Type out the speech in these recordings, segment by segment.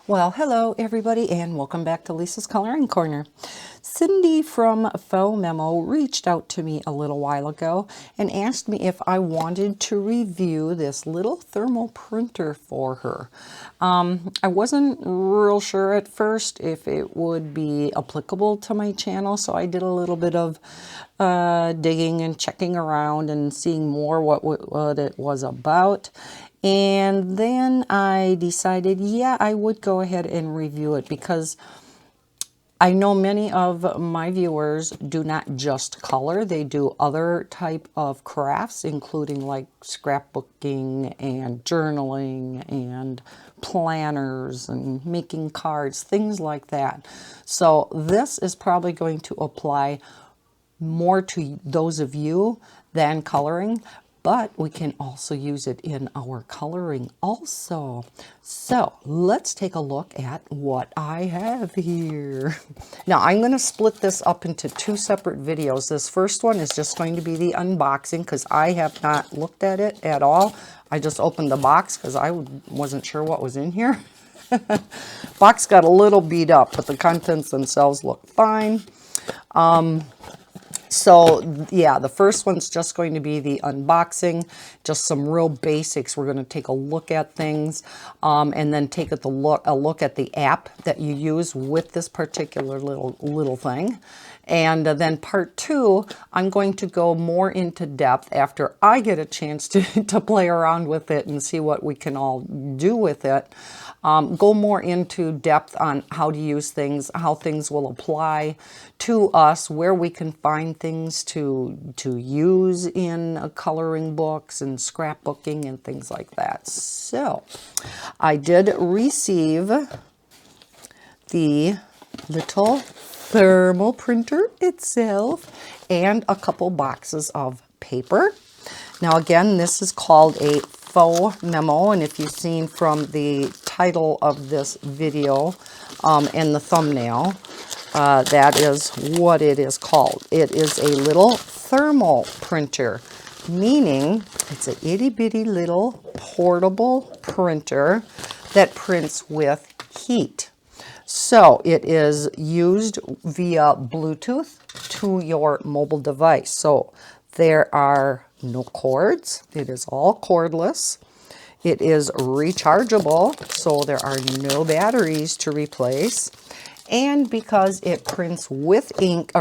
Well, hello everybody and welcome back to Lisa's Coloring Corner. Cindy from Phomemo reached out to me a little while ago and asked me if I wanted to review this little thermal printer for her. I wasn't real sure at first if it would be applicable to my channel, so I did a little bit of digging and checking around and seeing more what it was about. And then I decided, yeah, I would go ahead and review it because I know many of my viewers do not just color. They do other type of crafts, including like scrapbooking and journaling and planners and making cards, things like that. So this is probably going to apply more to those of you than coloring, but we can also use it in our coloring also. So let's take a look at what I have here. Now I'm going to split this up into two separate videos. This first one is just going to be the unboxing because I have not looked at it at all. I just opened the box because I wasn't sure what was in here. Box got a little beat up, but the contents themselves look fine. So yeah, the first one's just going to be the unboxing, just some real basics. We're going to take a look at things and then take a look at the app that you use with this particular little thing. And then part two, I'm going to go more into depth after I get a chance to play around with it and see what we can all do with it. Go more into depth on how to use things, how things will apply to us, where we can find things to use in coloring books and scrapbooking and things like that. So I did receive the little thermal printer itself and a couple boxes of paper. Now again, this is called a Phomemo, and if you've seen from the title of this video and the thumbnail, that is what it is called. It is a little thermal printer, meaning it's an itty bitty little portable printer that prints with heat. So it is used via Bluetooth to your mobile device. So there are no cords. It is all cordless. It is rechargeable, so there are no batteries to replace. And because it prints with ink,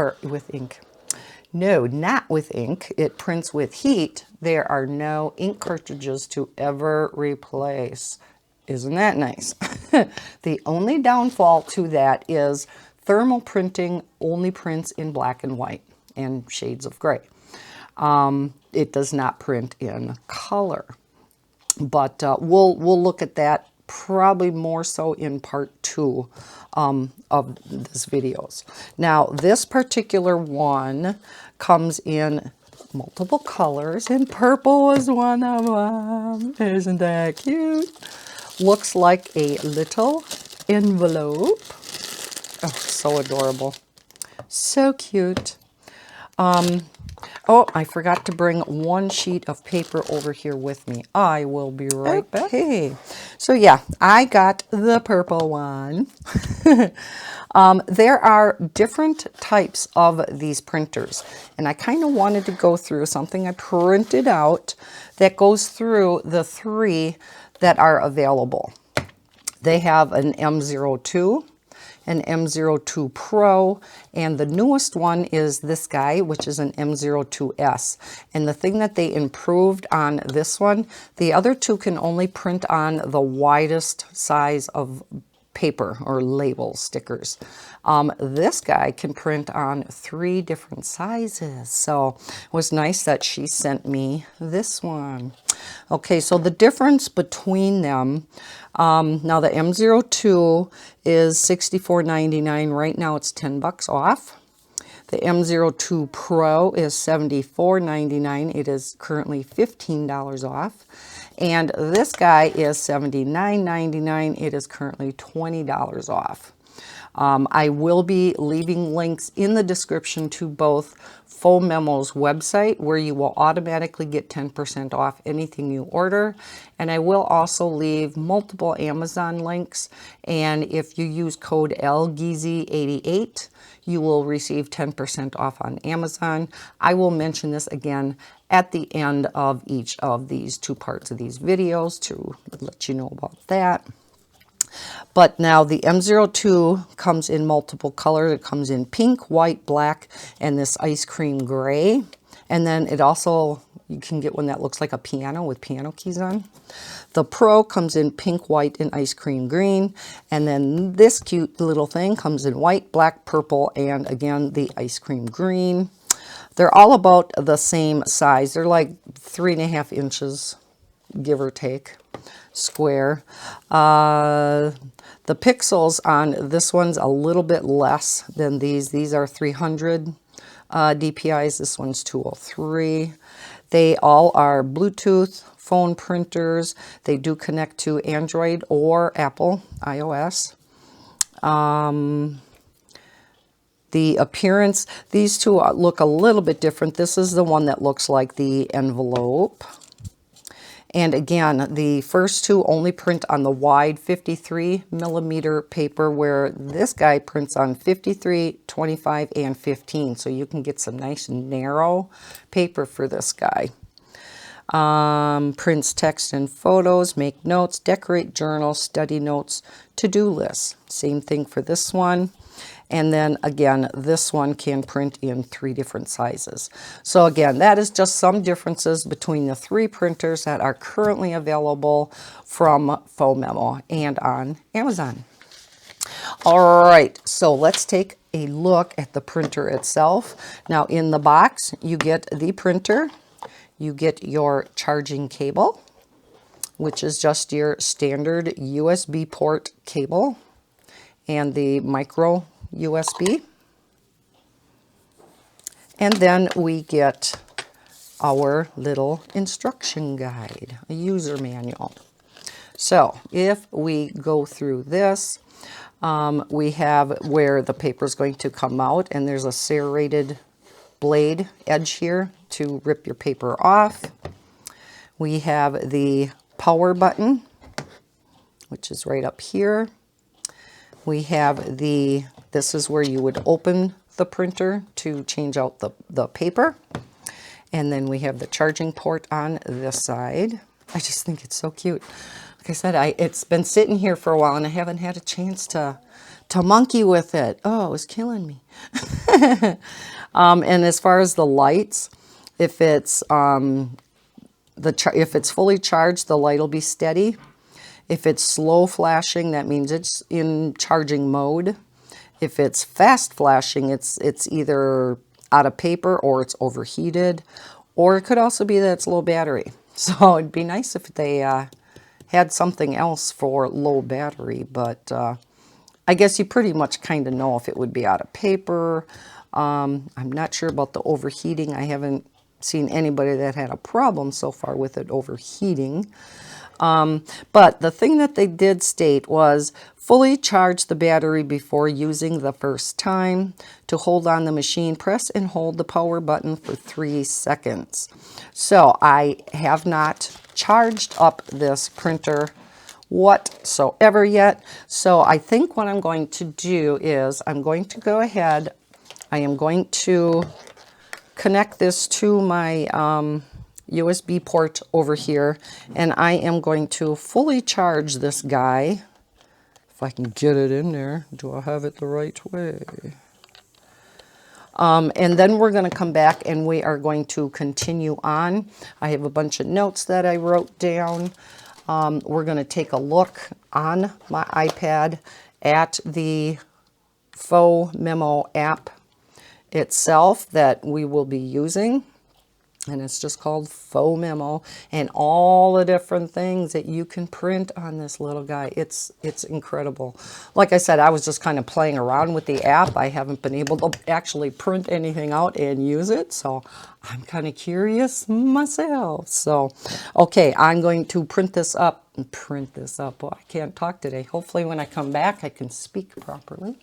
no, not with ink, it prints with heat, there are no ink cartridges to ever replace. Isn't that nice? The only downfall to that is thermal printing only prints in black and white and shades of gray. It does not print in color, but we'll look at that probably more so in part two of this videos. Now this particular one comes in multiple colors and purple is one of them. Isn't that cute? Looks like a little envelope. Oh, so adorable. So cute. Oh, I forgot to bring one sheet of paper over here with me. I will be right back. Okay, so yeah, I got the purple one. There are different types of these printers, and I kind of wanted to go through something I printed out that goes through the three that are available. They have an M02, an M02 Pro, and the newest one is this guy, which is an M02S. And the thing that they improved on this one, the other two can only print on the widest size of paper or label stickers. This guy can print on 3 different sizes. So it was nice that she sent me this one. Okay, so the difference between them, now the M02 is $64.99. Right now it's 10 bucks off. The M02 Pro is $74.99. It is currently $15 off. And this guy is $79.99. It is currently $20 off. I will be leaving links in the description to both Phomemo's website, where you will automatically get 10% off anything you order. And I will also leave multiple Amazon links. And if you use code LGeezy88, you will receive 10% off on Amazon. I will mention this again at the end of each of these two parts of these videos to let you know about that. But now the M02 comes in multiple colors. It comes in pink, white, black, and this ice cream gray. And then it also, you can get one that looks like a piano with piano keys on. The Pro comes in pink, white, and ice cream green. And then this cute little thing comes in white, black, purple, and again, the ice cream green. They're all about the same size. They're like 3.5 inches, give or take, square. The pixels on this one's a little bit less than these. These are 300 DPIs. This one's 203. They all are Bluetooth phone printers. They do connect to Android or Apple iOS. The appearance, these two look a little bit different. This is the one that looks like the envelope. And again, the first two only print on the wide 53 millimeter paper, where this guy prints on 53, 25, and 15. So you can get some nice narrow paper for this guy. Prints text and photos, make notes, decorate journals, study notes, to-do lists. Same thing for this one. And then again, this one can print in 3 different sizes. So again, that is just some differences between the 3 printers that are currently available from Phomemo and on Amazon. All right, so let's take a look at the printer itself. Now in the box, you get the printer, you get your charging cable, which is just your standard USB port cable, and the micro USB. And then we get our little instruction guide, a user manual. So if we go through this, we have where the paper is going to come out, and there's a serrated blade edge here to rip your paper off. We have the power button, which is right up here. We have this is where you would open the printer to change out the paper. And then we have the charging port on this side. I just think it's so cute. Like I said, it's been sitting here for a while and I haven't had a chance to monkey with it. Oh, it was killing me. And as far as the lights, if it's if it's fully charged, the light will be steady. If it's slow flashing, that means it's in charging mode. If it's fast flashing, it's either out of paper or it's overheated, or it could also be that it's low battery. So it'd be nice if they had something else for low battery, but I guess you pretty much kind of know if it would be out of paper. I'm not sure about the overheating. I haven't seen anybody that had a problem so far with it overheating. But the thing that they did state was fully charge the battery before using the first time. To hold on the machine, press and hold the power button for 3 seconds. So I have not charged up this printer whatsoever yet. So I think what I'm going to do is I'm going to go ahead. I am going to connect this to my USB port over here, and I am going to fully charge this guy. If I can get it in there. Do I have it the right way? And then we're going to come back and we are going to continue on. I have a bunch of notes that I wrote down. We're going to take a look on my iPad at the Phomemo app itself that we will be using. And it's just called Phomemo, and all the different things that you can print on this little guy. It's incredible. Like I said, I was just kind of playing around with the app. I haven't been able to actually print anything out and use it, so I'm kind of curious myself. So, okay, I'm going to print this up. Well, I can't talk today. Hopefully when I come back, I can speak properly.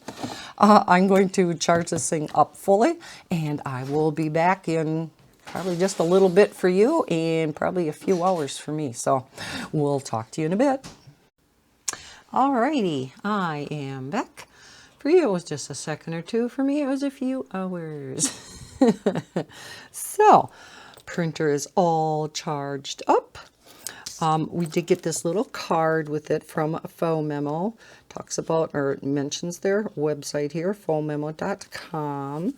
I'm going to charge this thing up fully, and I will be back in probably just a little bit for you and probably a few hours for me. So we'll talk to you in a bit. Alrighty, I am back. For you, it was just a second or two. For me, it was a few hours. So, printer is all charged up. We did get this little card with it from Phomemo. Talks about, or mentions their website here, phomemo.com.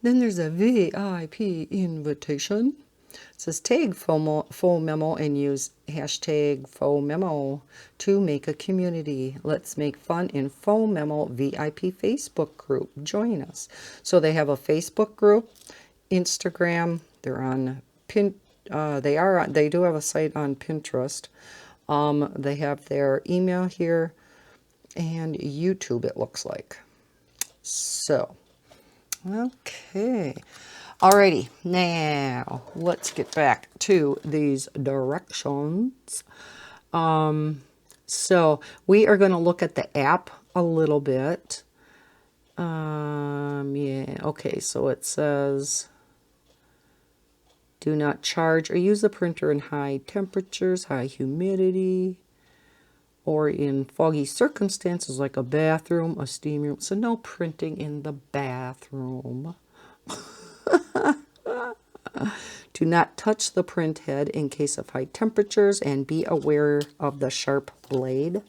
Then there's a VIP invitation. It says tag Phomemo and use hashtag Phomemo to make a community. Let's make fun in Phomemo VIP Facebook group. Join us. So they have a Facebook group, Instagram. They're on they do have a site on Pinterest. They have their email here and YouTube, it looks like. So, okay. Alrighty, now let's get back to these directions. So we are going to look at the app a little bit. Yeah, okay, so it says, do not charge or use the printer in high temperatures, high humidity, or in foggy circumstances like a bathroom, a steam room. So no printing in the bathroom. Do not touch the print head in case of high temperatures, and be aware of the sharp blade.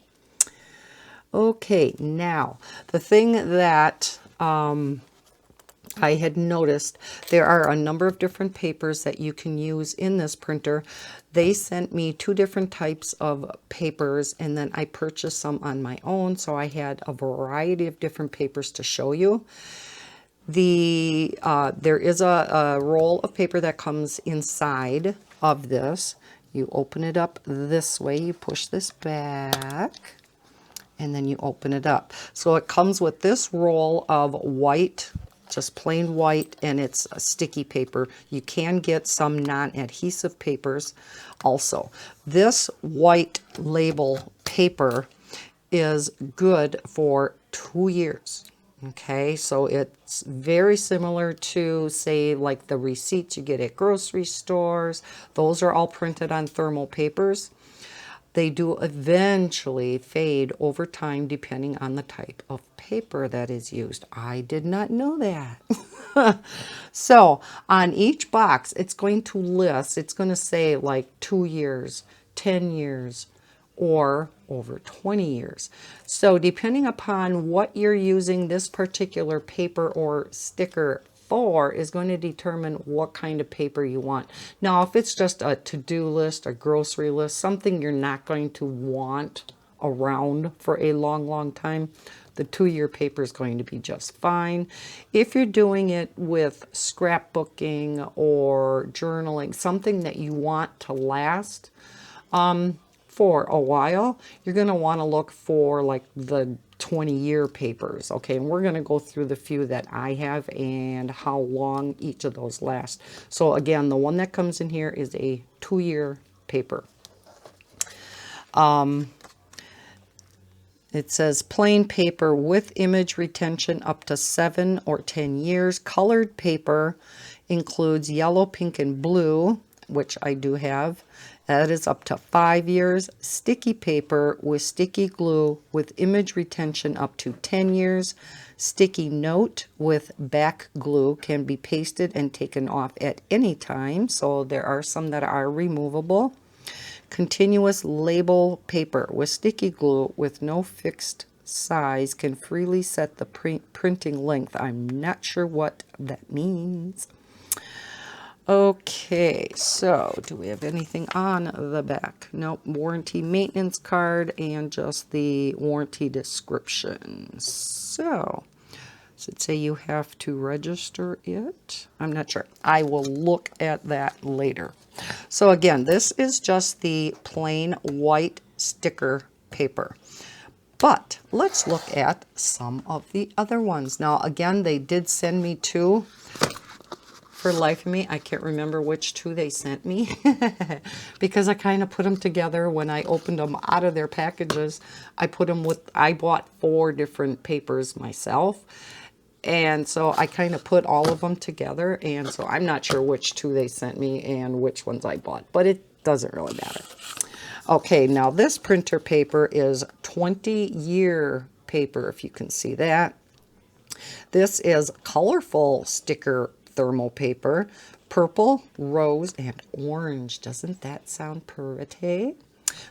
Okay, now the thing that I had noticed, there are a number of different papers that you can use in this printer. They sent me 2 different types of papers, and then I purchased some on my own, so I had a variety of different papers to show you. There is a roll of paper that comes inside of this. You open it up this way, you push this back, and then you open it up. So it comes with this roll of white, just plain white, and it's a sticky paper. You can get some non-adhesive papers also. This white label paper is good for 2 years. Okay, so it's very similar to, say, like the receipts you get at grocery stores. Those are all printed on thermal papers. They do eventually fade over time depending on the type of paper that is used. I did not know that. So on each box, it's going to list, it's going to say like 2 years, 10 years, or over 20 years. So depending upon what you're using this particular paper or sticker for is going to determine what kind of paper you want. Now, if it's just a to-do list, a grocery list, something you're not going to want around for a long time, the 2-year paper is going to be just fine. If you're doing it with scrapbooking or journaling, something that you want to last, for a while, you're going to want to look for like the 20-year papers. Okay, and we're going to go through the few that I have and how long each of those last. So again, the one that comes in here is a 2-year paper. It says plain paper with image retention up to 7 or 10 years. Colored paper includes yellow, pink, and blue, which I do have. That is up to 5 years. Sticky paper with sticky glue with image retention up to 10 years. Sticky note with back glue can be pasted and taken off at any time. So there are some that are removable. Continuous label paper with sticky glue with no fixed size can freely set the printing length. I'm not sure what that means. Okay, so do we have anything on the back? Nope, warranty maintenance card and just the warranty description. So Does it say you have to register it? I'm not sure. I will look at that later. So again, this is just the plain white sticker paper. But let's look at some of the other ones. Now again, they did send me two. For the life of me, I can't remember which two they sent me because I kind of put them together when I opened them out of their packages. I bought 4 different papers myself. And so I kind of put all of them together. And so I'm not sure which two they sent me and which ones I bought, but it doesn't really matter. Okay, now this printer paper is 20-year paper, if you can see that. This is colorful sticker thermal paper, purple, rose, and orange. Doesn't that sound pretty?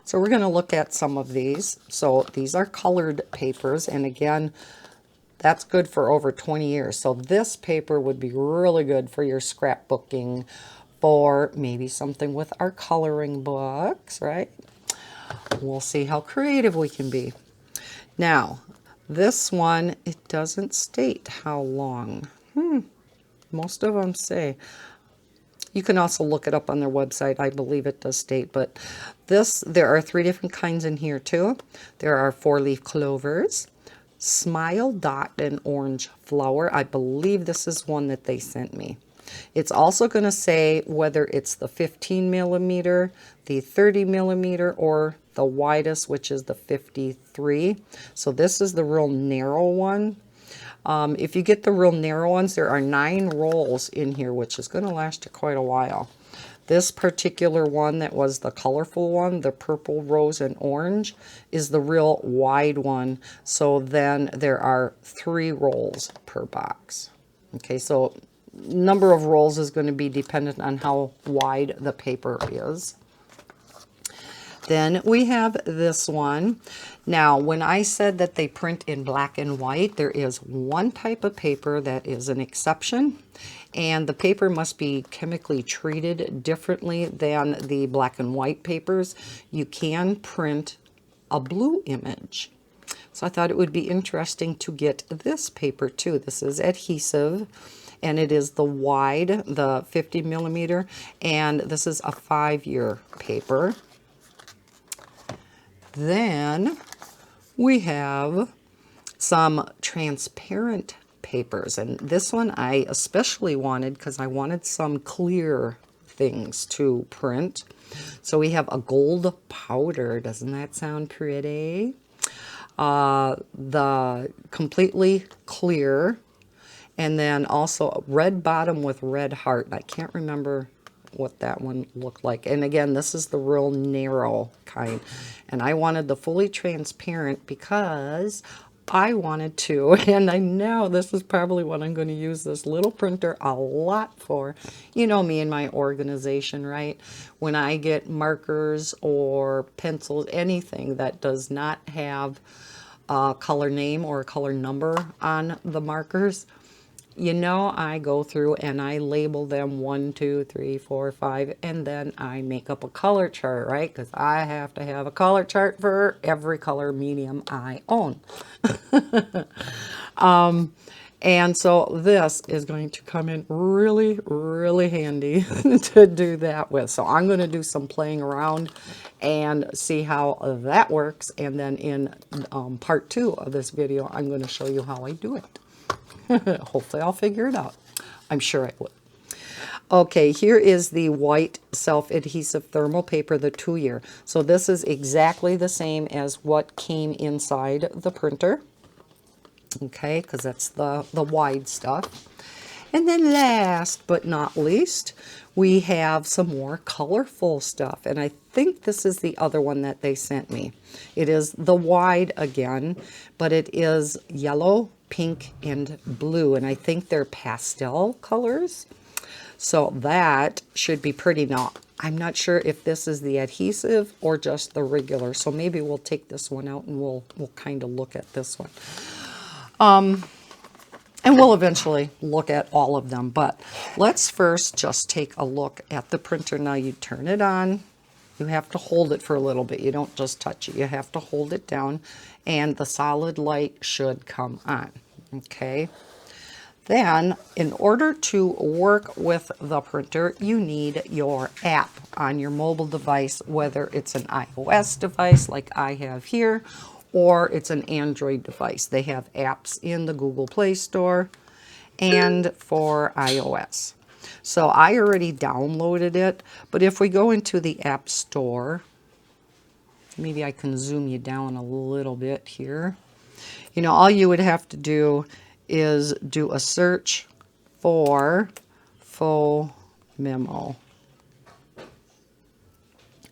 So we're going to look at some of these. So these are colored papers, and again, that's good for over 20 years. So this paper would be really good for your scrapbooking, for maybe something with our coloring books, right? We'll see how creative we can be. Now, this one, it doesn't state how long. Most of them say. You can also look it up on their website. I believe it does state, but there are 3 different kinds in here too. There are 4-leaf clovers, smile dot, and orange flower. I believe this is one that they sent me. It's also going to say whether it's the 15 millimeter, the 30 millimeter, or the widest, which is the 53. So this is the real narrow one. If you get the real narrow ones, there are 9 rolls in here, which is going to last you quite a while. This particular one that was the colorful one, the purple, rose, and orange, is the real wide one. So then there are 3 rolls per box. Okay, so number of rolls is going to be dependent on how wide the paper is. Then we have this one. Now, when I said that they print in black and white, there is one type of paper that is an exception, and the paper must be chemically treated differently than the black and white papers. You can print a blue image. So I thought it would be interesting to get this paper too. This is adhesive, and it is the wide, the 50 millimeter, and this is a 5-year paper. Then we have some transparent papers, and this one I especially wanted because I wanted some clear things to print. So we have a gold powder. Doesn't that sound pretty? The completely clear, and then also a red bottom with red heart. I can't remember what that one looked like. And again, this is the real narrow kind, and I wanted the fully transparent because I wanted to, and I know this is probably what I'm going to use this little printer a lot for. You know me and my organization, right? When I get markers or pencils, anything that does not have a color name or a color number on the markers, you know, I go through and I label them 1, 2, 3, 4, 5, and then I make up a color chart, right? Because I have to have a color chart for every color medium I own. And so this is going to come in really, really handy to do that with. So I'm going to do some playing around and see how that works. And then in part 2 of this video, I'm going to show you how I do it. Hopefully I'll figure it out. I'm sure I would. Okay, here is the white self-adhesive thermal paper, the 2-year. So this is exactly the same as what came inside the printer. Okay, because that's the wide stuff. And then last but not least, we have some more colorful stuff. And I think this is the other one that they sent me. It is the wide again, but it is yellow, pink, and blue. And I think they're pastel colors. So that should be pretty. Now, I'm not sure if this is the adhesive or just the regular. So maybe we'll take this one out and we'll kind of look at this one. And we'll eventually look at all of them. But let's first just take a look at the printer. Now you turn it on. You have to hold it for a little bit. You don't just touch it. You have to hold it down. And the solid light should come on. Okay. Then, in order to work with the printer, you need your app on your mobile device, whether it's an iOS device like I have here, or it's an Android device. They have apps in the Google Play Store and for iOS. So I already downloaded it, but if we go into the App Store, maybe I can zoom you down a little bit here. You know, all you would have to do is do a search for Phomemo.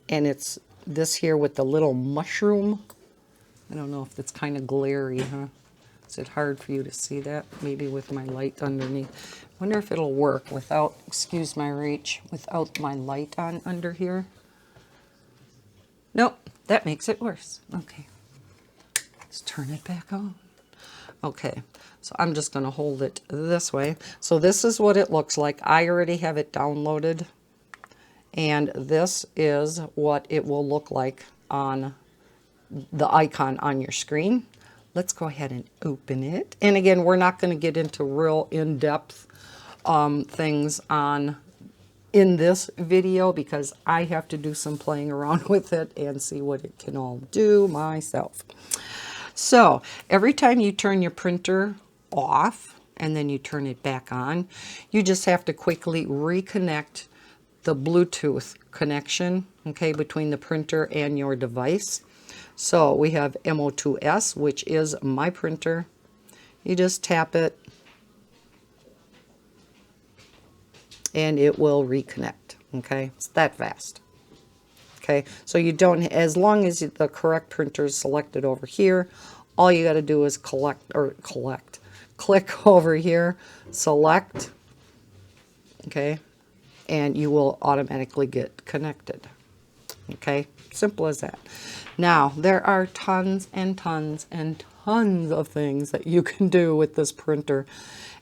And it's this here with the little mushroom. I don't know if it's kind of glary, huh? Is it hard for you to see that? Maybe with my light underneath. Wonder if it'll work without, excuse my reach, without my light on under here. Nope, that makes it worse. Okay, let's turn it back on. Okay, so I'm just going to hold it this way. So this is what it looks like. I already have it downloaded. And this is what it will look like on the icon on your screen. Let's go ahead and open it. And again, we're not going to get into real in-depth things in this video because I have to do some playing around with it and see what it can all do myself. So every time you turn your printer off and then you turn it back on, you just have to quickly reconnect the Bluetooth connection, okay, between the printer and your device. So we have MO2S, which is my printer. You just tap it and it will reconnect, okay? It's that fast. Okay, so you don't, as long as the correct printer is selected over here, all you got to do is click over here, select, okay, and you will automatically get connected. Okay, simple as that. Now, there are tons and tons and tons of things that you can do with this printer.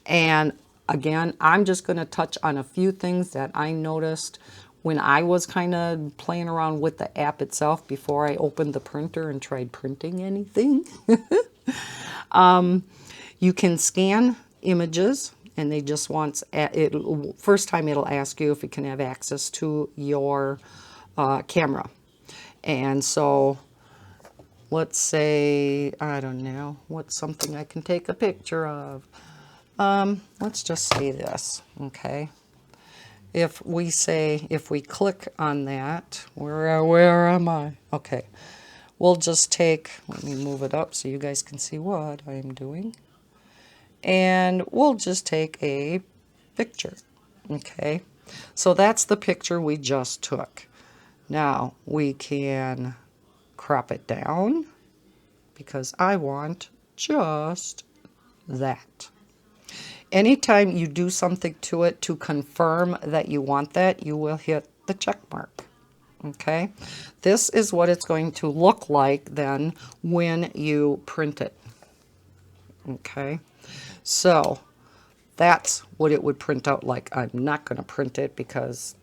And again, I'm just going to touch on a few things that I noticed when I was kind of playing around with the app itself before I opened the printer and tried printing anything. You can scan images, and they just want it. First time it'll ask you if you can have access to your camera. And so let's say, I don't know, what's something I can take a picture of? Let's just say this, okay? If we click on that, where am I? Okay, we'll just take, let me move it up so you guys can see what I'm doing. And we'll just take a picture, okay? So that's the picture we just took. Now we can crop it down because I want just that. Anytime you do something to it to confirm that you want that, you will hit the check mark. Okay? This is what it's going to look like then when you print it. Okay? So that's what it would print out like. I'm not going to print it because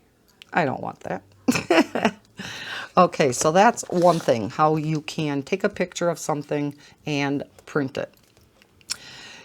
I don't want that. Okay, so that's one thing, how you can take a picture of something and print it.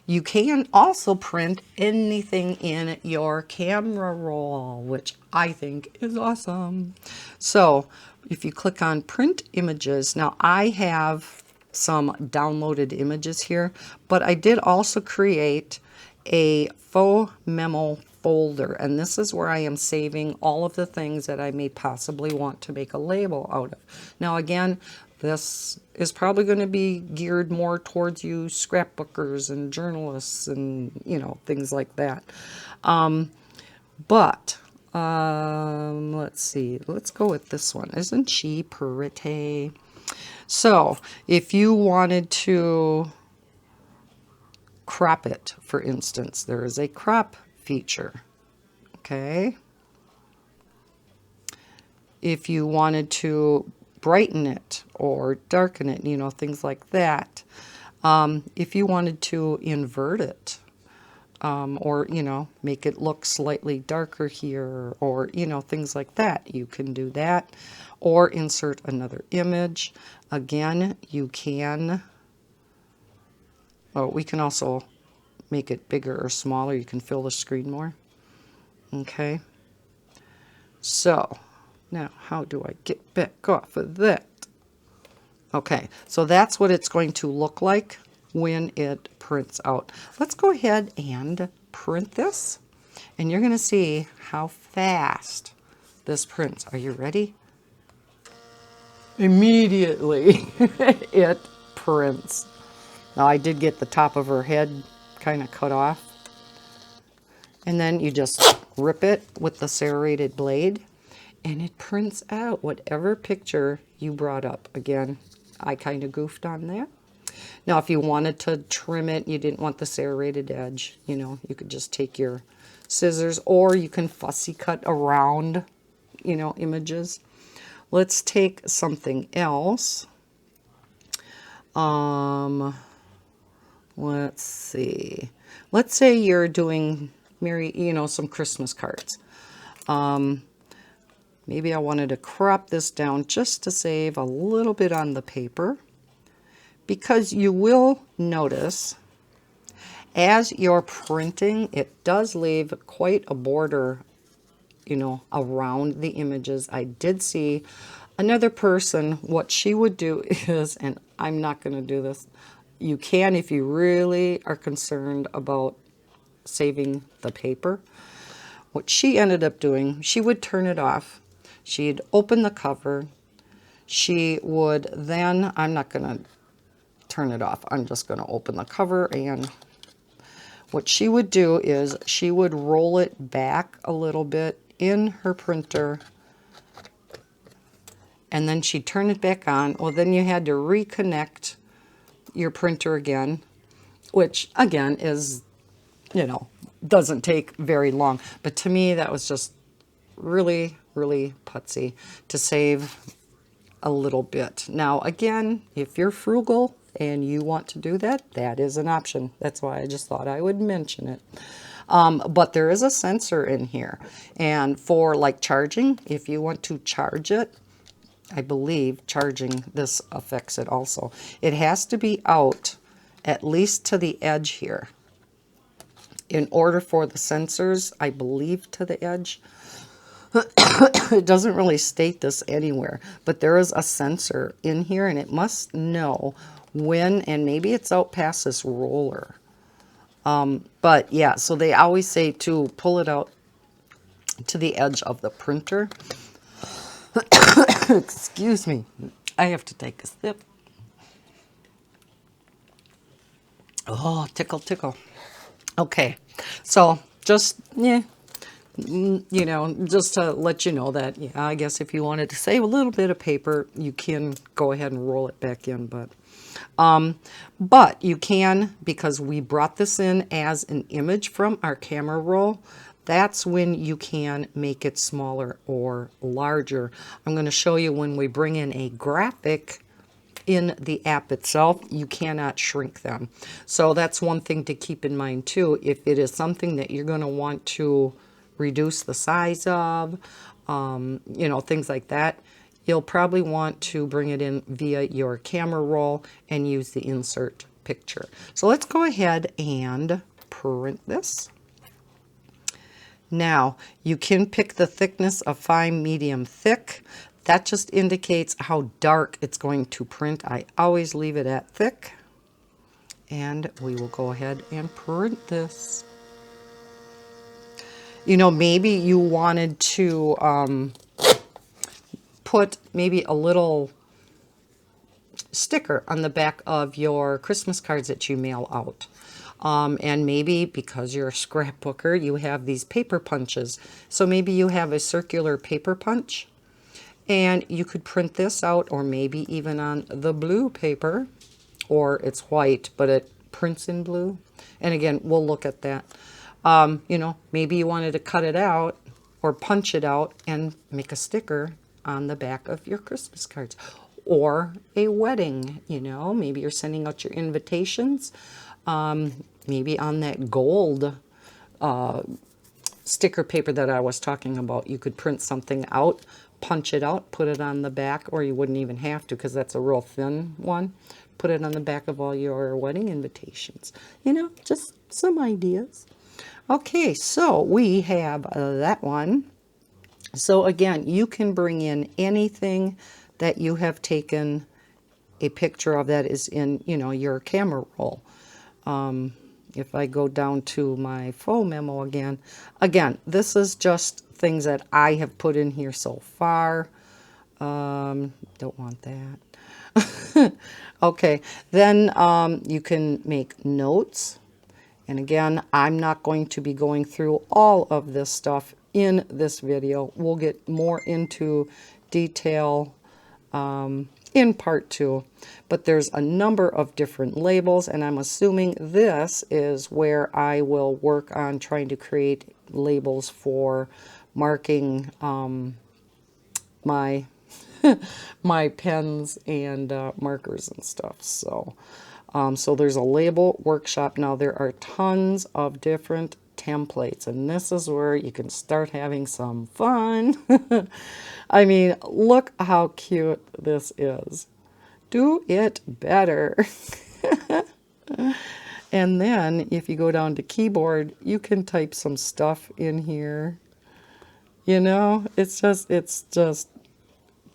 You can also print anything in your camera roll, which I think is awesome. So if you click on print images, now I have some downloaded images here, but I did also create a Phomemo folder, and this is where I am saving all of the things that I may possibly want to make a label out of. Now again, this is probably going to be geared more towards you scrapbookers and journalists and, you know, things like that. Let's see. Let's go with this one. Isn't she pretty? So if you wanted to crop it, for instance, there is a crop feature. Okay. If you wanted to brighten it or darken it, you know, things like that. If you wanted to invert it, or, you know, make it look slightly darker here, or, you know, things like that, you can do that. Or insert another image. Again, you can, oh, we can also make it bigger or smaller. You can fill the screen more. Okay. So now how do I get back off of that? Okay, so that's what it's going to look like when it prints out. Let's go ahead and print this, and you're going to see how fast this prints. Are you ready? Immediately it prints. Now I did get the top of her head kind of cut off. And then you just rip it with the serrated blade, and it prints out whatever picture you brought up. Again, I kind of goofed on that. Now, if you wanted to trim it, you didn't want the serrated edge, you know, you could just take your scissors, or you can fussy cut around, you know, images. Let's take something else. Let's see. Let's say you're doing some Christmas cards. Maybe I wanted to crop this down just to save a little bit on the paper, because you will notice as you're printing, it does leave quite a border, you know, around the images. I did see another person, what she would do is, and I'm not going to do this, you can if you really are concerned about saving the paper. What she ended up doing, she would turn it off. She'd open the cover. She would then, I'm not going to turn it off. I'm just going to open the cover, and what she would do is she would roll it back a little bit in her printer, and then she'd turn it back on. Well, then you had to reconnect your printer again, which again is, you know, doesn't take very long. But to me, that was just really, really putsy to save a little bit. Now, again, if you're frugal and you want to do that, that is an option. That's why I just thought I would mention it. But there is a sensor in here. And for like charging, if you want to charge it, I believe charging this affects it also. It has to be out at least to the edge here. In order for the sensors, I believe, to the edge. It doesn't really state this anywhere, but there is a sensor in here, and it must know when, and maybe it's out past this roller. But yeah, so they always say to pull it out to the edge of the printer. Excuse me, I have to take a sip. Oh, tickle, tickle. Okay, so just, yeah, you know, just to let you know that, yeah, I guess if you wanted to save a little bit of paper, you can go ahead and roll it back in, but you can, because we brought this in as an image from our camera roll, that's when you can make it smaller or larger. I'm going to show you when we bring in a graphic in the app itself, you cannot shrink them. So that's one thing to keep in mind too. If it is something that you're going to want to reduce the size of, you know, things like that, you'll probably want to bring it in via your camera roll and use the insert picture. So let's go ahead and print this. Now, you can pick the thickness of fine, medium, thick. That just indicates how dark it's going to print. I always leave it at thick. And we will go ahead and print this. You know, maybe you wanted to put maybe a little sticker on the back of your Christmas cards that you mail out. And maybe because you're a scrapbooker, you have these paper punches. So maybe you have a circular paper punch. And you could print this out, or maybe even on the blue paper, or it's white, but it prints in blue. And again, we'll look at that. You know, maybe you wanted to cut it out or punch it out and make a sticker on the back of your Christmas cards. Or a wedding, you know, maybe you're sending out your invitations. Maybe on that gold sticker paper that I was talking about, you could print something out, punch it out, put it on the back, or you wouldn't even have to because that's a real thin one. put it on the back of all your wedding invitations. You know, just some ideas. Okay, so we have that one. So again, you can bring in anything that you have taken a picture of that is in, you know, your camera roll. If I go down to my Phomemo again, this is just things that I have put in here so far. Don't want that. Okay, then you can make notes. And again, I'm not going to be going through all of this stuff in this video. We'll get more into detail in part 2. But there's a number of different labels, and I'm assuming this is where I will work on trying to create labels for marking my my pens and markers and stuff. So so there's a label workshop. Now there are tons of different templates, and this is where you can start having some fun. I mean, look how cute this is. Do it better. And then if you go down to keyboard, you can type some stuff in here. You know, it's just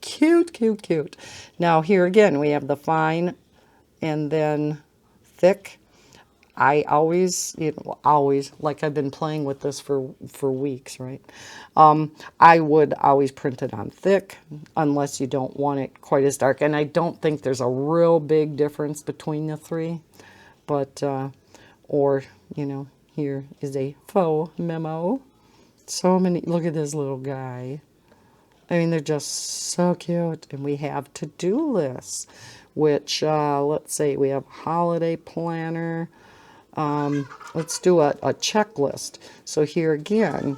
cute, cute, cute. Now here again, we have the fine and then thick. I always, you know, always, like I've been playing with this for weeks, right? I would always print it on thick unless you don't want it quite as dark. And I don't think there's a real big difference between the three. But, or, you know, here is a Phomemo. So many, look at this little guy. I mean, they're just so cute. And we have to-do lists, which, let's say we have holiday planner. Let's do a checklist. So here again,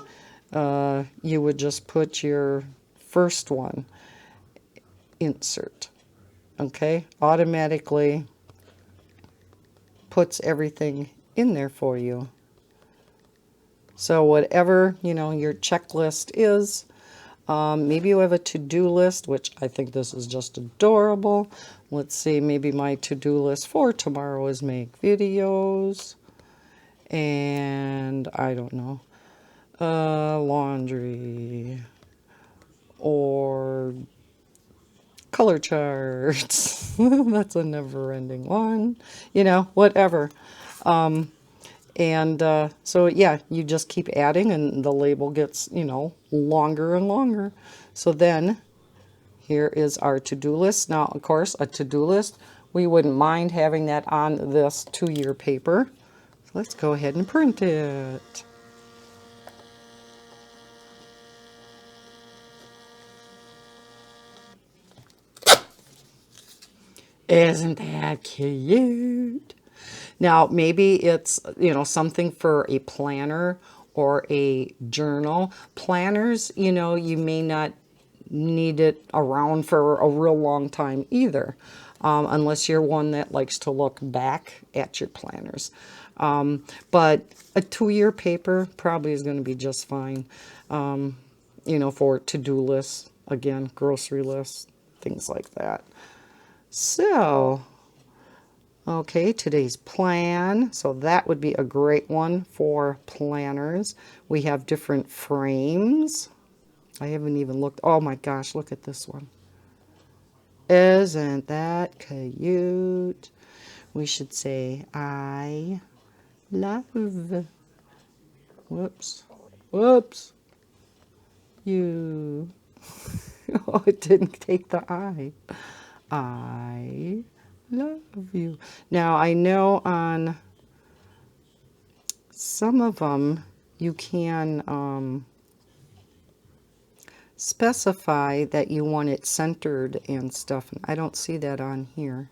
you would just put your first one, insert. Okay, automatically puts everything in there for you. So whatever, you know, your checklist is, maybe you have a to-do list, which I think this is just adorable. Let's see, maybe my to-do list for tomorrow is make videos. And I don't know, laundry or color charts. That's a never-ending one. You know, whatever. So yeah, you just keep adding and the label gets, you know, longer and longer. So then here is our to-do list. Now, of course, a to-do list, we wouldn't mind having that on this 2-year paper. So let's go ahead and print it. Isn't that cute? Now, maybe it's, you know, something for a planner or a journal. Planners, you know, you may not need it around for a real long time either, unless you're one that likes to look back at your planners. But a 2-year paper probably is going to be just fine, you know, for to-do lists, again, grocery lists, things like that. So, okay, today's plan. So that would be a great one for planners. We have different frames. I haven't even looked. Oh my gosh, look at this one. Isn't that cute? We should say, I love. Whoops. Whoops. You. Oh, it didn't take the I. I love you. Now, I know on some of them you can specify that you want it centered and stuff. And I don't see that on here.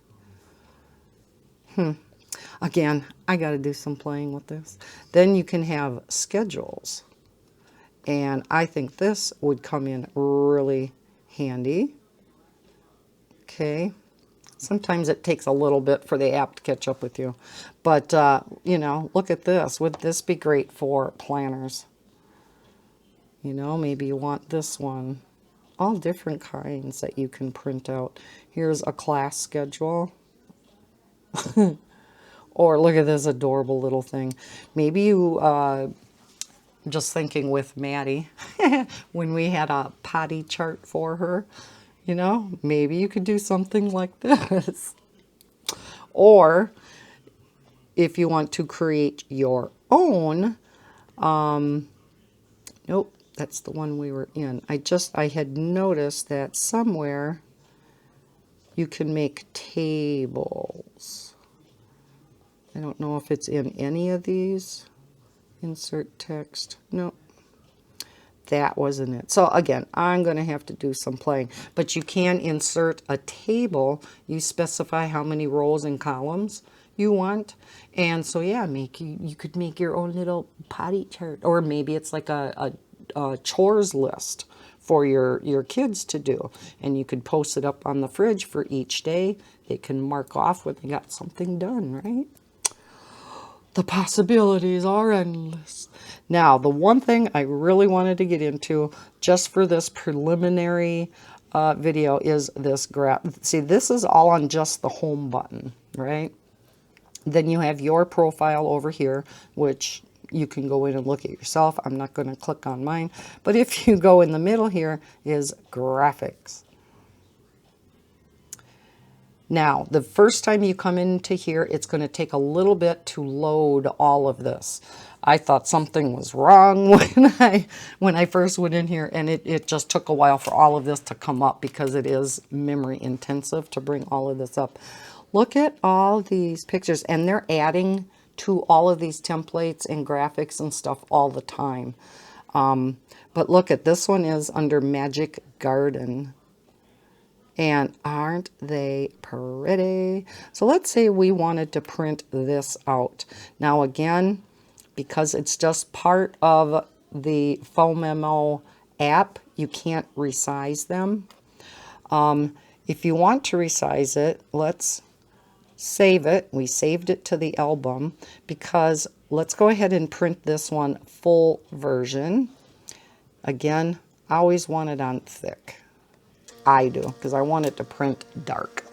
Again, I got to do some playing with this. Then you can have schedules. And I think this would come in really handy. Okay. Sometimes it takes a little bit for the app to catch up with you. But, you know, look at this. Would this be great for planners? You know, maybe you want this one. All different kinds that you can print out. Here's a class schedule. Or look at this adorable little thing. Maybe you, just thinking with Maddie, when we had a potty chart for her, you know, maybe you could do something like this. Or if you want to create your own, nope, that's the one we were in. I had noticed that somewhere you can make tables. I don't know if it's in any of these. Insert text. Nope. That wasn't it. So again, I'm going to have to do some playing. But you can insert a table. You specify how many rows and columns you want. And so yeah, you could make your own little potty chart. Or maybe it's like a chores list for your kids to do. And you could post it up on the fridge for each day. They can mark off when they got something done, right? The possibilities are endless. Now, the one thing I really wanted to get into just for this preliminary video is this graph. See, this is all on just the home button, right? Then you have your profile over here, which you can go in and look at yourself. I'm not going to click on mine. But if you go in the middle here is graphics. Now, the first time you come into here, it's going to take a little bit to load all of this. I thought something was wrong when I first went in here, and it just took a while for all of this to come up because it is memory intensive to bring all of this up. Look at all these pictures, and they're adding to all of these templates and graphics and stuff all the time. But look at this one is under Magic Garden. And aren't they pretty? So let's say we wanted to print this out. Now again, because it's just part of the Phomemo app, you can't resize them. If you want to resize it, let's save it. We saved it to the album because let's go ahead and print this one full version. Again, I always want it on thick. I do, because I want it to print dark.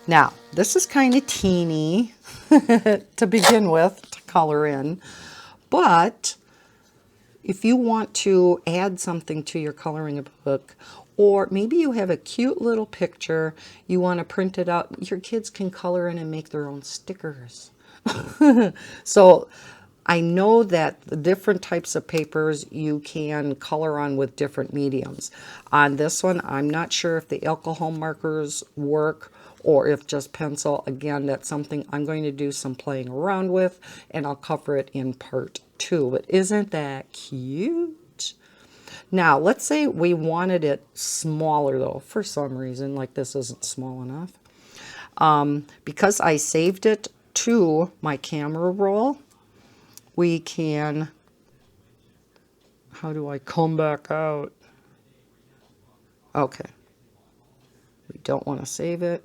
Now, this is kind of teeny to begin with, to color in. But if you want to add something to your coloring book, or maybe you have a cute little picture, you want to print it out, your kids can color in and make their own stickers. So I know that the different types of papers you can color on with different mediums. On this one, I'm not sure if the alcohol markers work or if just pencil. Again, that's something I'm going to do some playing around with, and I'll cover it in part 2. But isn't that cute? Now, let's say we wanted it smaller, though, for some reason, like this isn't small enough. Because I saved it to my camera roll, we can, how do I come back out? Okay. We don't want to save it.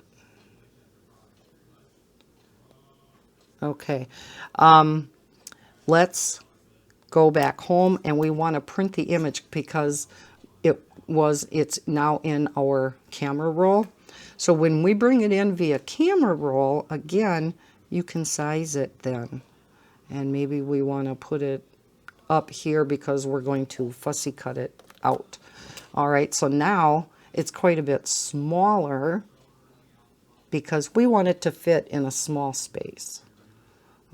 Okay. Let's go back home, and we want to print the image because it's now in our camera roll. So when we bring it in via camera roll, again, you can size it then. And maybe we want to put it up here because we're going to fussy cut it out. All right, so now it's quite a bit smaller because we want it to fit in a small space.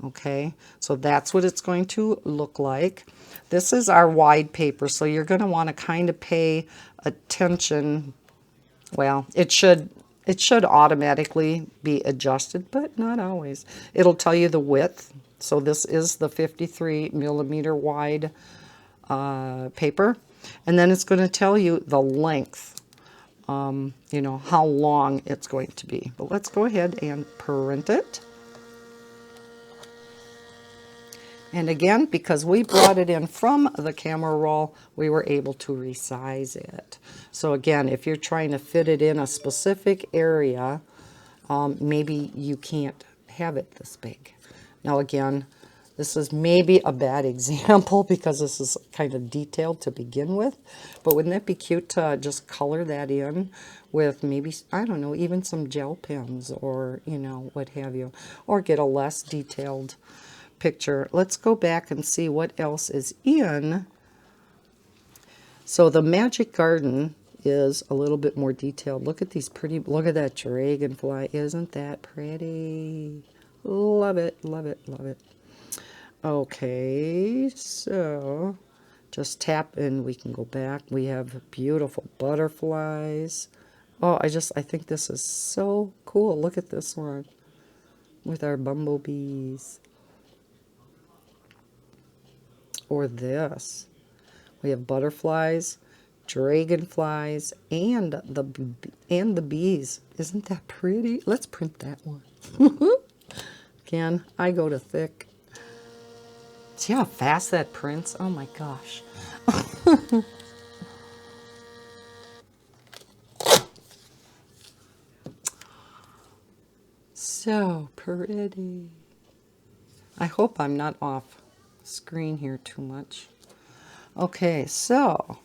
Okay, so that's what it's going to look like. This is our wide paper, so you're going to want to kind of pay attention. Well, it should automatically be adjusted, but not always. It'll tell you the width. So this is the 53 millimeter wide paper. And then it's going to tell you the length, you know, how long it's going to be. But let's go ahead and print it. And again, because we brought it in from the camera roll, we were able to resize it. So again, if you're trying to fit it in a specific area, maybe you can't have it this big. Now again, This is maybe a bad example because this is kind of detailed to begin with. But wouldn't that be cute to just color that in with maybe, I don't know, even some gel pens or, you know, what have you. Or get a less detailed picture. Let's go back and see what else is in. So the Magic Garden is a little bit more detailed. Look at these pretty, look at that dragonfly. Isn't that pretty? Love it, love it, love it. Okay, so just tap and we can go back. We have beautiful butterflies. Oh, I think this is so cool. Look at this one with our bumblebees. Or this. We have butterflies, dragonflies, and the bees. Isn't that pretty? Let's print that one. Again, I go to thick. See how fast that prints? Oh my gosh. So pretty. I hope I'm not off screen here too much. Okay, so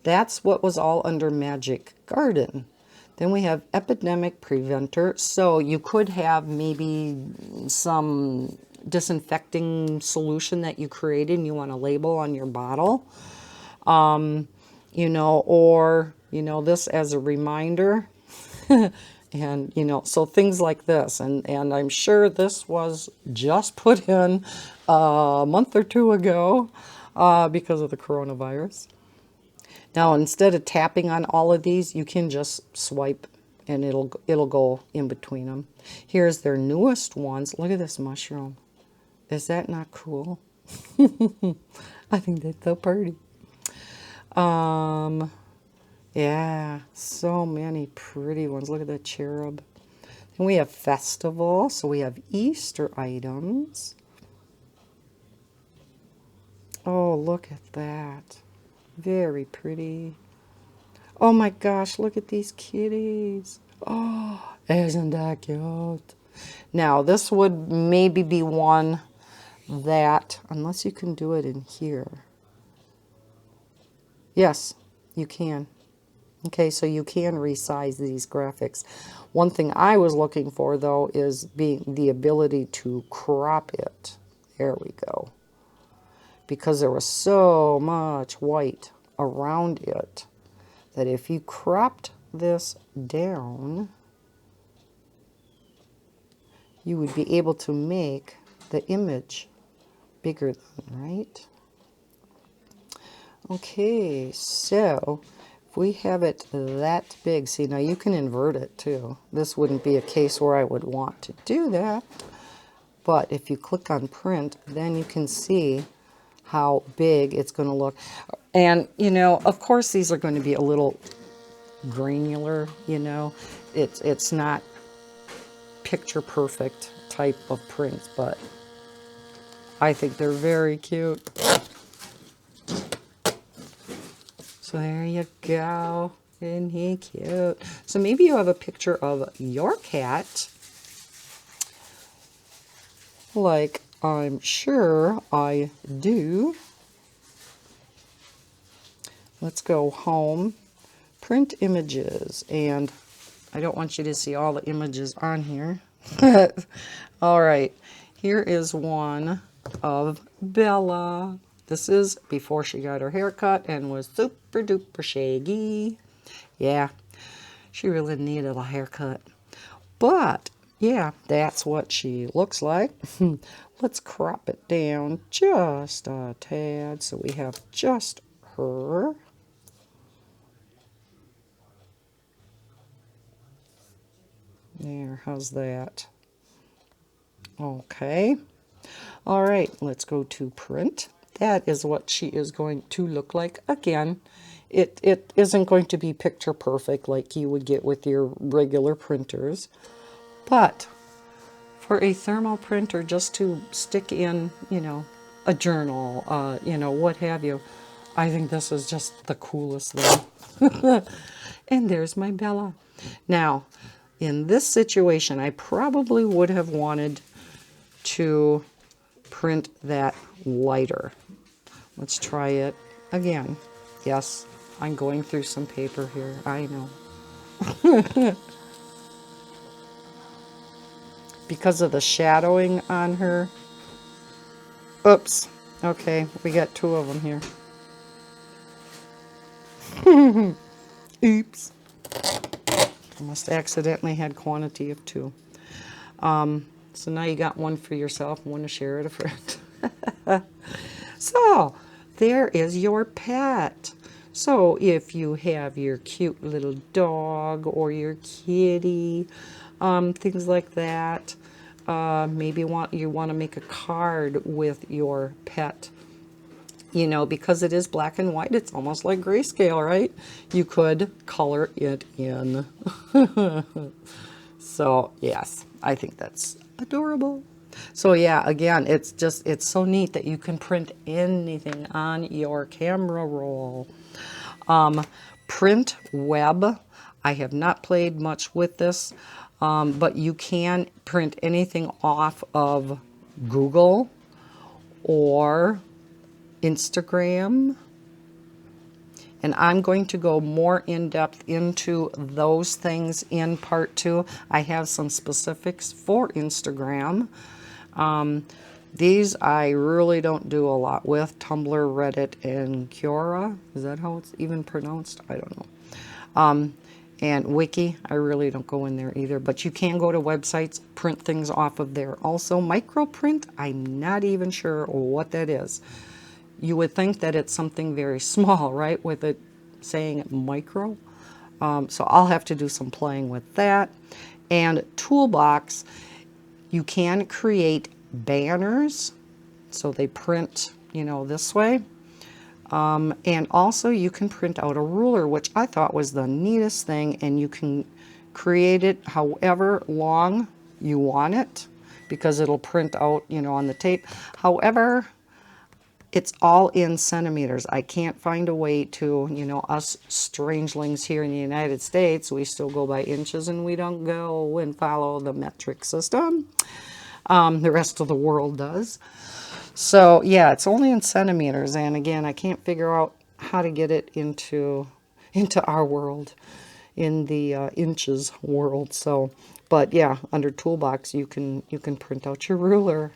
that's what was all under Magic Garden. Then we have Epidemic Preventer. So you could have maybe some disinfecting solution that you created and you want to label on your bottle. You know, or, you know, this as a reminder. And, you know, so things like this. And I'm sure this was just put in a month or two ago because of the coronavirus. Now, instead of tapping on all of these, you can just swipe and it'll go in between them. Here's their newest ones. Look at this mushroom. Is that not cool? I think that's so pretty. Yeah, so many pretty ones. Look at that cherub. And we have festival, so we have Easter items. Oh, look at that. Very pretty. Oh my gosh, look at these kitties. Oh, isn't that cute? Now, this would maybe be one that, unless you can do it in here. Yes, you can. Okay, so you can resize these graphics. One thing I was looking for, though, is the ability to crop it. There we go. Because there was so much white around it that if you cropped this down, you would be able to make the image bigger than, right? Okay, so if we have it that big, see, now you can invert it too. This wouldn't be a case where I would want to do that. But if you click on print, then you can see how big it's going to look. And, you know, of course, these are going to be a little granular, you know. It's not picture perfect type of prints, but I think they're very cute. So there you go. Isn't he cute? So maybe you have a picture of your cat, like I'm sure I do. Let's go home, print images, and I don't want you to see all the images on here. All right, here is one of Bella. This is before she got her hair cut and was super duper shaggy. Yeah, she really needed a haircut. But, yeah, that's what she looks like. Let's crop it down just a tad so we have just her. There, how's that? Okay. All right, let's go to print. That is what she is going to look like. Again, it isn't going to be picture perfect like you would get with your regular printers. But for a thermal printer, just to stick in, you know, a journal, you know, what have you, I think this is just the coolest thing. And there's my Bella. Now, in this situation, I probably would have wanted to print that lighter. Let's try it again. Yes, I'm going through some paper here, I know. Because of the shadowing on her. Oops. Okay, we got 2 of them here. Oops. I must accidentally had quantity of 2. So now you got 1 for yourself and 1 to share with a friend. So, there is your pet. So, if you have your cute little dog or your kitty, things like that, maybe you want to make a card with your pet. You know, because it is black and white, it's almost like grayscale, right? You could color it in. So, yes, I think that's adorable. So, yeah, again, it's so neat that you can print anything on your camera roll. Print web. I have not played much with this, but you can print anything off of Google or Instagram, and I'm going to go more in depth into those things in part 2. I have some specifics for Instagram. These I really don't do a lot with. Tumblr, Reddit, and Quora. Is that how it's even pronounced? I don't know. And Wiki, I really don't go in there either. But you can go to websites, print things off of there. Also, microprint, I'm not even sure what that is. You would think that it's something very small, right, with it saying micro. So I'll have to do some playing with that. And Toolbox, you can create banners, so they print, you know, this way. And also you can print out a ruler, which I thought was the neatest thing, and you can create it however long you want it, because it'll print out, you know, on the tape. However, it's all in centimeters. I can't find a way to, you know, us strangelings here in the United States, we still go by inches and we don't go and follow the metric system. The rest of the world does. So, yeah, it's only in centimeters. And again, I can't figure out how to get it into our world, in the inches world. So, but yeah, under Toolbox, you can print out your ruler.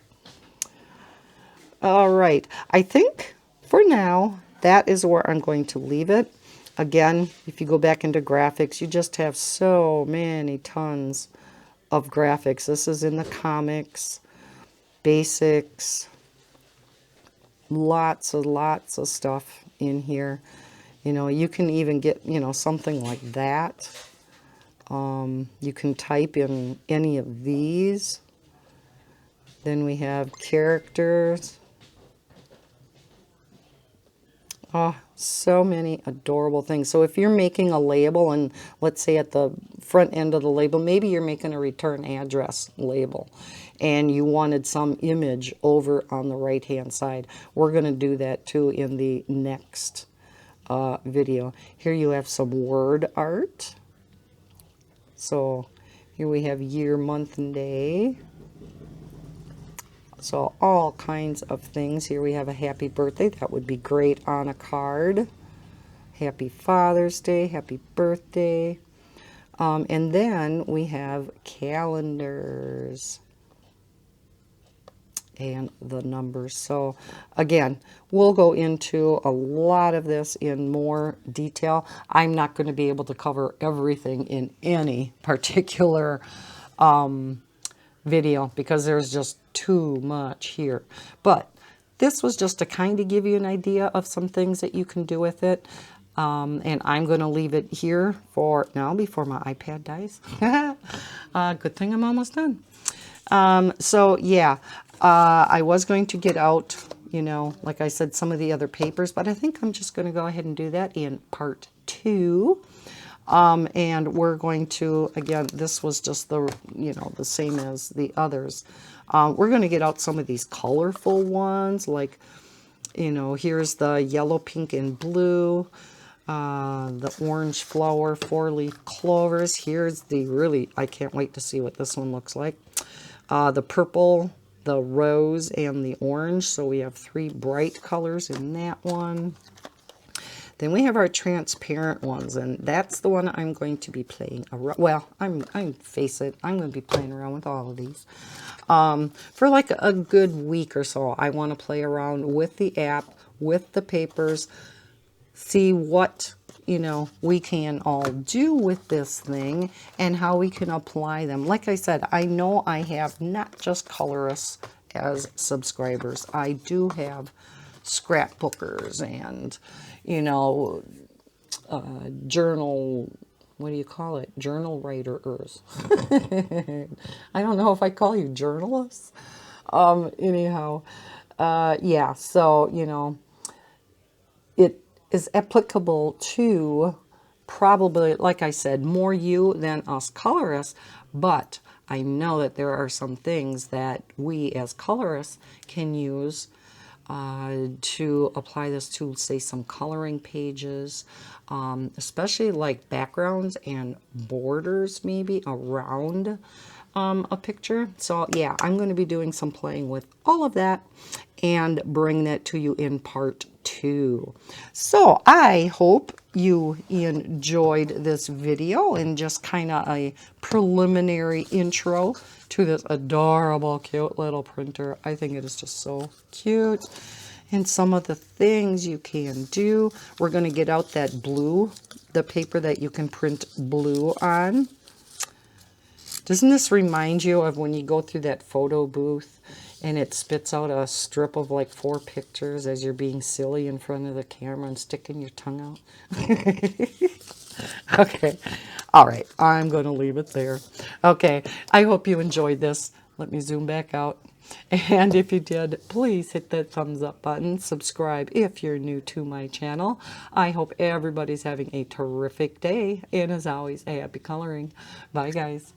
All right, I think for now, that is where I'm going to leave it. Again, if you go back into graphics, you just have so many tons of graphics. This is in the comics, basics, lots of stuff in here. You know, you can even get, you know, something like that. You can type in any of these. Then we have characters. Oh, so many adorable things. So if you're making a label, and let's say at the front end of the label, maybe you're making a return address label, and you wanted some image over on the right hand side, we're going to do that too in the next video. Here you have some word art. So here we have year, month, and day. So all kinds of things. Here we have a happy birthday. That would be great on a card. Happy Father's Day, happy birthday. And then we have calendars and the numbers. So again, we'll go into a lot of this in more detail. I'm not going to be able to cover everything in any particular video because there's just too much here. But this was just to kind of give you an idea of some things that you can do with it. And I'm going to leave it here for now before my iPad dies. Good thing I'm almost done. So yeah, I was going to get out, you know, like I said, some of the other papers, but I think I'm just going to go ahead and do that in part 2. And we're going to, again, this was just the, you know, the same as the others. We're going to get out some of these colorful ones, like, you know, here's the yellow, pink, and blue, the orange flower, 4-leaf clovers. Here's the really, I can't wait to see what this one looks like. The purple the rose and the orange. So we have 3 bright colors in that one. Then we have our transparent ones, and that's the one I'm going to be playing around. Well, I'm face it, I'm going to be playing around with all of these. For like a good week or so, I want to play around with the app, with the papers, see what, you know, we can all do with this thing and how we can apply them. Like I said, I know I have not just colorists as subscribers. I do have scrapbookers and, you know, journal, what do you call it? Journal writers. I don't know if I call you journalists. Anyhow, yeah, so, you know, it is applicable to probably, like I said, more you than us colorists, but I know that there are some things that we as colorists can use to apply this to, say, some coloring pages, especially like backgrounds and borders maybe around a picture. So yeah, I'm going to be doing some playing with all of that and bring that to you in part 2. So I hope you enjoyed this video and just kind of a preliminary intro to this adorable, cute little printer. I think it is just so cute. And some of the things you can do. We're going to get out that blue, the paper that you can print blue on. Doesn't this remind you of when you go through that photo booth and it spits out a strip of like 4 pictures as you're being silly in front of the camera and sticking your tongue out? Okay. All right. I'm going to leave it there. Okay. I hope you enjoyed this. Let me zoom back out. And if you did, please hit that thumbs up button. Subscribe if you're new to my channel. I hope everybody's having a terrific day. And as always, happy coloring. Bye, guys.